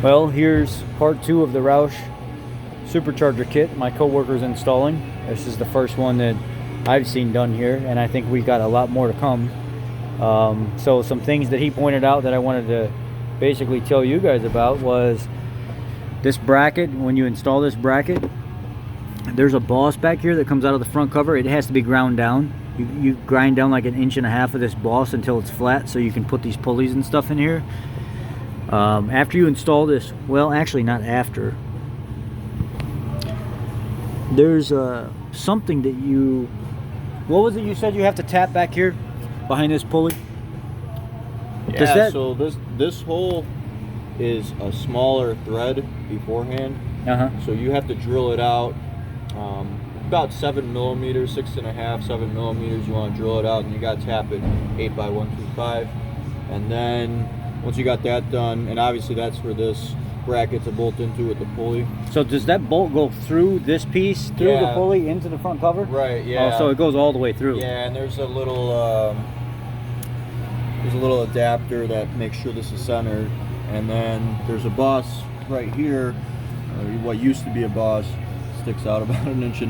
Well, here's part 2 of the Roush supercharger kit my co-worker's installing. This is the first one that I've seen done here, and I think we got a lot more to come. So some things that he pointed out that I wanted to basically tell you guys about was this bracket. When you install this bracket, there's a boss back here that comes out of the front cover. It has to be ground down. You grind down like 1.5 inches of this boss until it's flat, so you can put these pulleys and stuff in here. After you install this, well, actually not after, there's something that you, what was it you said you have to tap back here behind this pulley? Yeah, so this hole is a smaller thread beforehand. So you have to drill it out about 7 millimeters, 6.5, 7 millimeters. You want to drill it out, and you got to tap it 8 by 125. And then once you got that done, and obviously that's where this bracket's a bolt into with the pulley. So does that bolt go through this piece, through the pulley into the front cover? Right. Yeah. Oh, so it goes all the way through. Yeah, and there's a little adapter that makes sure this is centered, and then there's a boss right here, what used to be a boss, sticks out about 1.5 inches,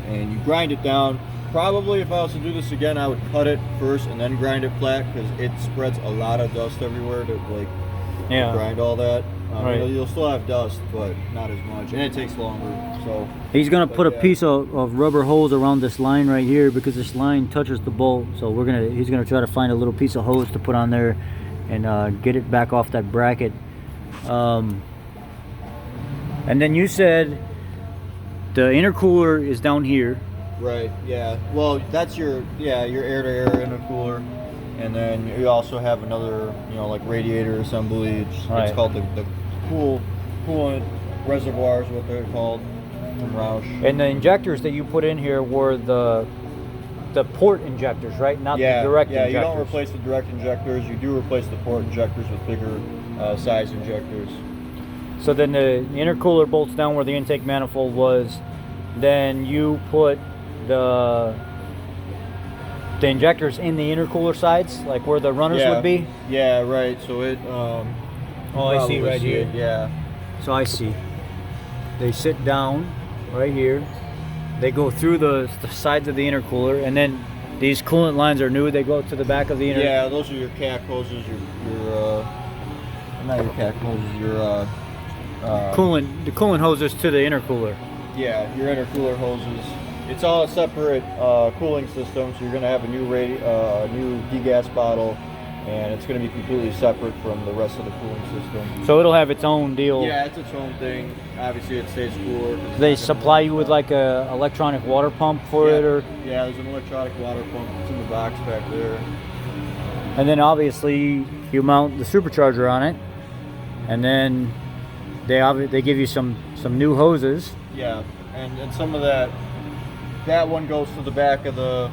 and you grind it down. Probably if I was to do this again, I would cut it first and then grind it flat, because it spreads a lot of dust everywhere to grind all that. Right. You'll still have dust, but not as much, and it takes longer. So he's gonna put a piece of rubber hose around this line right here, because this line touches the bolt. So he's gonna try to find a little piece of hose to put on there and get it back off that bracket. And then you said the intercooler is down here. Right. Yeah. Well, that's your air-to-air intercooler, and then you also have another, like radiator assembly. It's called the coolant reservoirs, what they're called, from Roush. And the injectors that you put in here were the port injectors, right? Not the direct injectors. Yeah, you don't replace the direct injectors. You do replace the port injectors with bigger size injectors. So then the intercooler bolts down where the intake manifold was. Then you put the injectors in the intercooler sides, like where the runners would be. Yeah, right. So it. I see right here. Yeah. So I see. They sit down right here. They go through the sides of the intercooler, and then these coolant lines are new. They go to the back of the intercooler. Yeah, those are your cac hoses. Your not your cac hoses. Your coolant. The coolant hoses to the intercooler. Yeah, your intercooler hoses. It's all a separate cooling system, so you're going to have a new new degas bottle, and it's going to be completely separate from the rest of the cooling system. So it'll have its own deal. Yeah, it's its own thing. Obviously, it stays cooler. Do they supply you with like a electronic water pump for it, or? Yeah, there's an electronic water pump. It's in the box back there. And then obviously you mount the supercharger on it, and then they give you some new hoses. Yeah, and some of that one goes to the back of the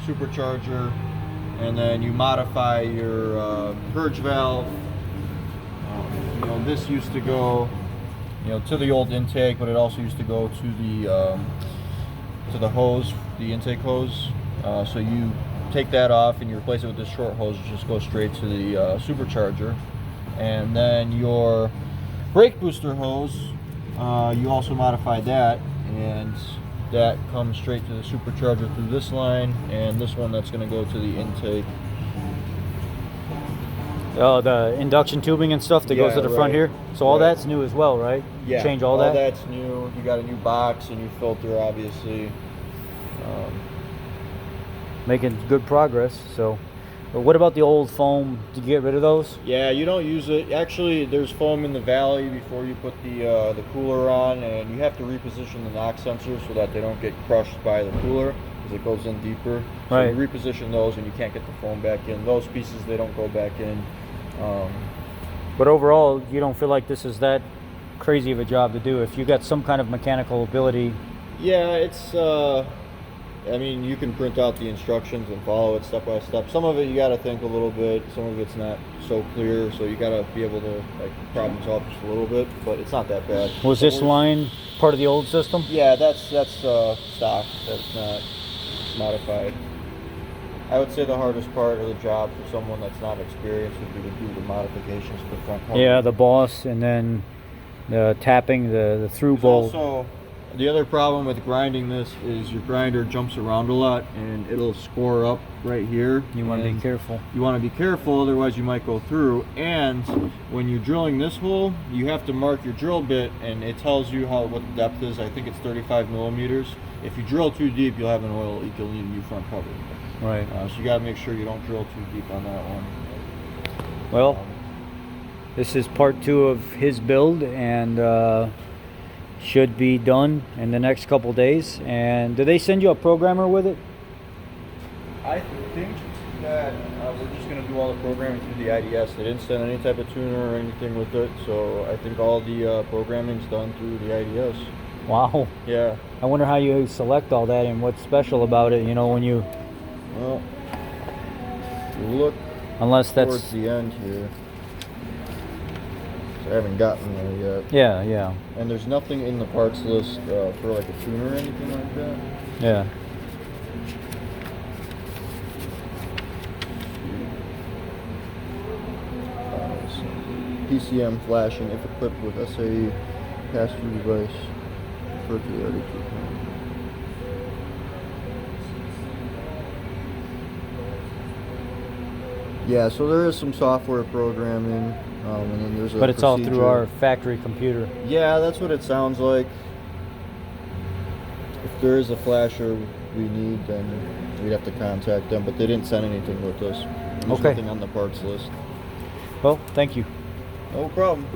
supercharger, and then you modify your purge valve. This used to go, to the old intake, but it also used to go to the hose, the intake hose. So you take that off and you replace it with this short hose, which just goes straight to the supercharger. And then your brake booster hose, you also modify that, and that comes straight to the supercharger through this line, and this one that's going to go to the intake. Oh, the induction tubing and stuff that goes to the front here. So all that's new as well, right? Yeah, change all that. All that's new. You got a new box, a new filter, obviously. Making good progress. So, but what about the old foam? Did you get rid of those? Yeah, you don't use it. Actually, there's foam in the valley before you put the cooler on, and you have to reposition the knock sensors so that they don't get crushed by the cooler, because it goes in deeper. So you reposition those, and you can't get the foam back in. Those pieces, they don't go back in. But overall, you don't feel like this is that crazy of a job to do if you got some kind of mechanical ability? Yeah, it's. I mean, you can print out the instructions and follow it step by step. Some of it you got to think a little bit. Some of it's not so clear, so you got to be able to problem solve just a little bit. But it's not that bad. Was this line part of the old system? Yeah, that's stock. That's not modified. I would say the hardest part of the job for someone that's not experienced would be to do the modifications to the front cover. Yeah, the boss, and then the tapping, the through There's bolt. also, the other problem with grinding this is your grinder jumps around a lot and it'll score up right here. You want to be and careful. You want to be careful, otherwise you might go through. And when you're drilling this hole, you have to mark your drill bit, and it tells you what the depth is. I think it's 35 millimeters. If you drill too deep, you'll have an oil leak. You'll need a new front cover. Right. So you got to make sure you don't drill too deep on that one. Well, this is part 2 of his build, and should be done in the next couple days. And did they send you a programmer with it? I think that we're just going to do all the programming through the IDS. They didn't send any type of tuner or anything with it, so I think all the programming's done through the IDS. Wow. Yeah. I wonder how you select all that and what's special about it, you know, when you... Well, you look Unless that's... towards the end here. So I haven't gotten there yet. Yeah, yeah. And there's nothing in the parts list for like a tuner or anything like that. Yeah. PCM flashing if equipped with SAE pass-through device. Refer to the other two. Yeah, so there is some software programming, and then there's a But it's all through procedure. our factory computer. Yeah, that's what it sounds like. If there is a flasher we need, then we'd have to contact them, but they didn't send anything with us. There's Okay. nothing on the parts list. Well, thank you. No problem.